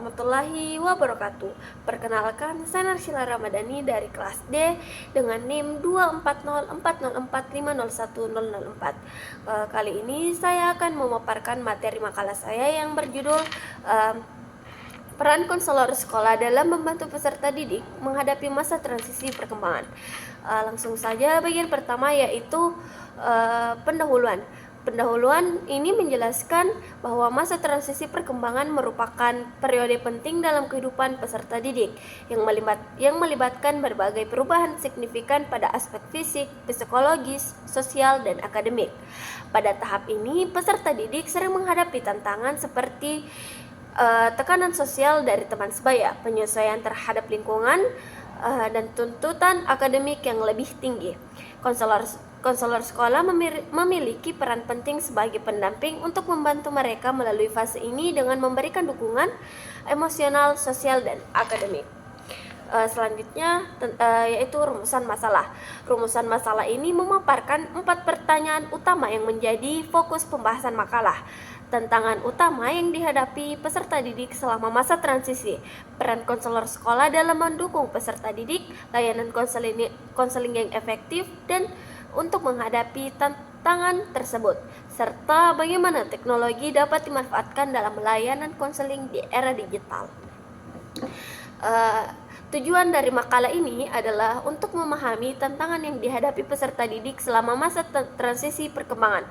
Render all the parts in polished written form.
warahmatullahi wabarakatuh. Perkenalkan, saya Narsila Ramadhani dari kelas D dengan NIM 2404045010004. Kali ini saya akan memaparkan materi makalah saya yang berjudul Peran konselor sekolah dalam membantu peserta didik menghadapi masa transisi perkembangan. Langsung saja bagian pertama yaitu pendahuluan. Pendahuluan ini menjelaskan bahwa masa transisi perkembangan merupakan periode penting dalam kehidupan peserta didik yang melibatkan berbagai perubahan signifikan pada aspek fisik, psikologis, sosial, dan akademik. Pada tahap ini, peserta didik sering menghadapi tantangan seperti tekanan sosial dari teman sebaya, penyesuaian terhadap lingkungan, dan tuntutan akademik yang lebih tinggi. Konselor sekolah memiliki peran penting sebagai pendamping untuk membantu mereka melalui fase ini dengan memberikan dukungan emosional, sosial, dan akademik. Selanjutnya yaitu rumusan masalah. Rumusan masalah ini memaparkan 4 pertanyaan utama yang menjadi fokus pembahasan makalah. Tantangan utama yang dihadapi peserta didik selama masa transisi, peran konselor sekolah dalam mendukung peserta didik, layanan konseling yang efektif dan untuk menghadapi tantangan tersebut, serta bagaimana teknologi dapat dimanfaatkan dalam layanan konseling di era digital. Tujuan dari makalah ini adalah untuk memahami tantangan yang dihadapi peserta didik selama masa transisi perkembangan,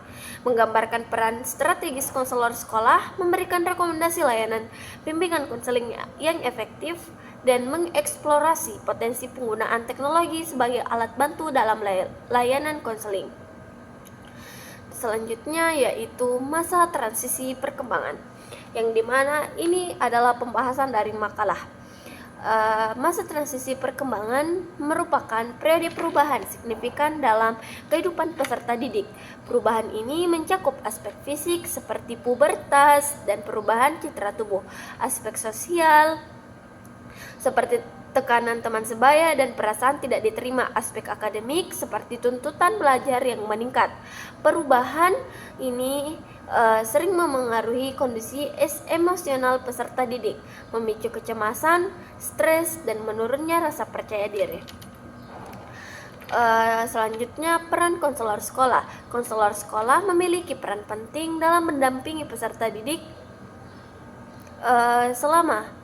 menggambarkan peran strategis konselor sekolah, memberikan rekomendasi layanan bimbingan konseling yang efektif, dan mengeksplorasi potensi penggunaan teknologi sebagai alat bantu dalam layanan konseling. Selanjutnya yaitu masa transisi perkembangan, yang dimana ini adalah pembahasan dari makalah. Masa transisi perkembangan merupakan periode perubahan signifikan dalam kehidupan peserta didik. Perubahan ini mencakup aspek fisik seperti pubertas dan perubahan citra tubuh, aspek sosial seperti tekanan teman sebaya dan perasaan tidak diterima, aspek akademik seperti tuntutan belajar yang meningkat. Perubahan ini sering memengaruhi kondisi emosional peserta didik, memicu kecemasan, stres, dan menurunnya rasa percaya diri. Selanjutnya, peran konselor sekolah. Konselor sekolah memiliki peran penting dalam mendampingi peserta didik selama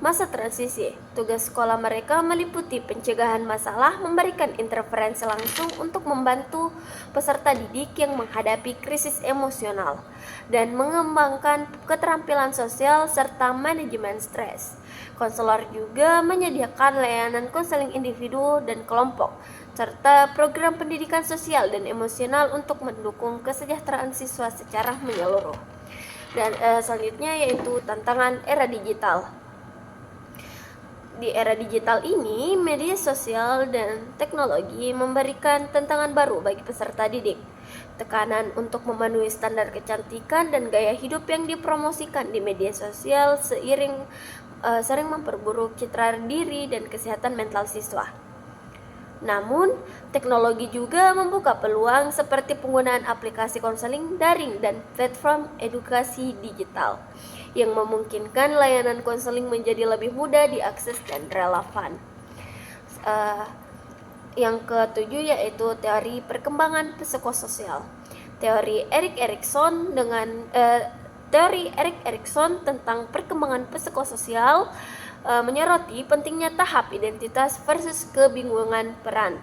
masa transisi. Tugas sekolah mereka meliputi pencegahan masalah, memberikan interferensi langsung untuk membantu peserta didik yang menghadapi krisis emosional, dan mengembangkan keterampilan sosial serta manajemen stres. Konselor juga menyediakan layanan konseling individu dan kelompok, serta program pendidikan sosial dan emosional untuk mendukung kesejahteraan siswa secara menyeluruh. Dan selanjutnya yaitu tantangan era digital. Di era digital ini, media sosial dan teknologi memberikan tantangan baru bagi peserta didik. Tekanan untuk memenuhi standar kecantikan dan gaya hidup yang dipromosikan di media sosial sering memperburuk citra diri dan kesehatan mental siswa. Namun, teknologi juga membuka peluang seperti penggunaan aplikasi konseling daring dan platform edukasi digital yang memungkinkan layanan konseling menjadi lebih mudah diakses dan relevan. Yang ketujuh yaitu teori perkembangan psikososial. Teori Erik Erikson tentang perkembangan psikososial menyoroti pentingnya tahap identitas versus kebingungan peran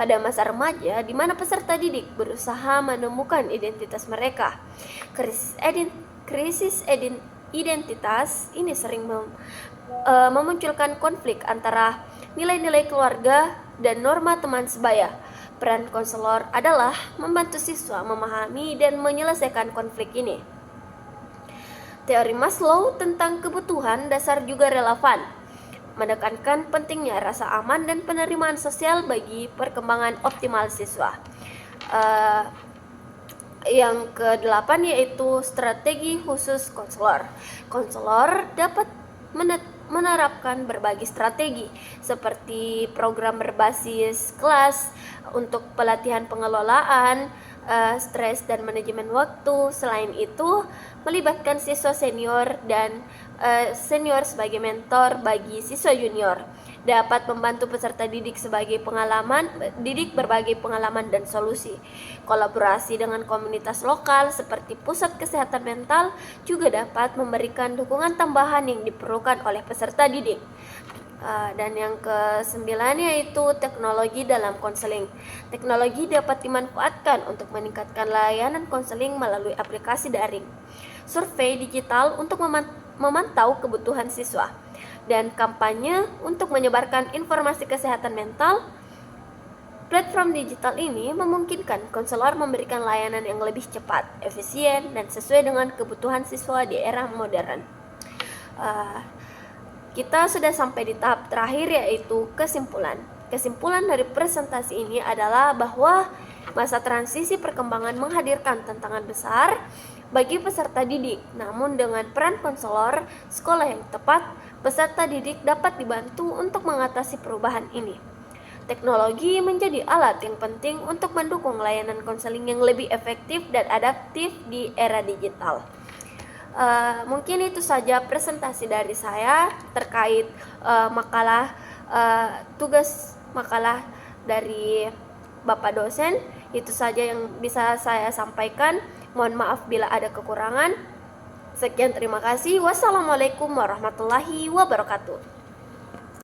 pada masa remaja, di mana peserta didik berusaha menemukan identitas mereka. Krisis identitas ini sering memunculkan konflik antara nilai-nilai keluarga dan norma teman sebaya. Peran konselor adalah membantu siswa memahami dan menyelesaikan konflik ini. Teori Maslow tentang kebutuhan dasar juga relevan, menekankan pentingnya rasa aman dan penerimaan sosial bagi perkembangan optimal siswa. Yang ke-8 yaitu strategi khusus konselor. Konselor dapat menerapkan berbagai strategi seperti program berbasis kelas untuk pelatihan pengelolaan stres dan manajemen waktu. Selain itu, melibatkan siswa senior dan senior sebagai mentor bagi siswa junior, dapat membantu peserta didik berbagai pengalaman dan solusi. Kolaborasi dengan komunitas lokal seperti pusat kesehatan mental juga dapat memberikan dukungan tambahan yang diperlukan oleh peserta didik. Dan yang ke-9 yaitu teknologi dalam konseling. Teknologi dapat dimanfaatkan untuk meningkatkan layanan konseling melalui aplikasi daring, survei digital untuk memantau kebutuhan siswa, dan kampanye untuk menyebarkan informasi kesehatan mental. Platform digital ini memungkinkan konselor memberikan layanan yang lebih cepat, efisien, dan sesuai dengan kebutuhan siswa di era modern. Kita sudah sampai di tahap terakhir, yaitu kesimpulan. Kesimpulan dari presentasi ini adalah bahwa masa transisi perkembangan menghadirkan tantangan besar bagi peserta didik. Namun dengan peran konselor sekolah yang tepat, peserta didik dapat dibantu untuk mengatasi perubahan ini. Teknologi menjadi alat yang penting untuk mendukung layanan konseling yang lebih efektif dan adaptif di era digital. Mungkin itu saja presentasi dari saya terkait tugas makalah dari Bapak dosen. Itu saja yang bisa saya sampaikan. Mohon maaf bila ada kekurangan. Sekian, terima kasih. Wassalamualaikum warahmatullahi wabarakatuh.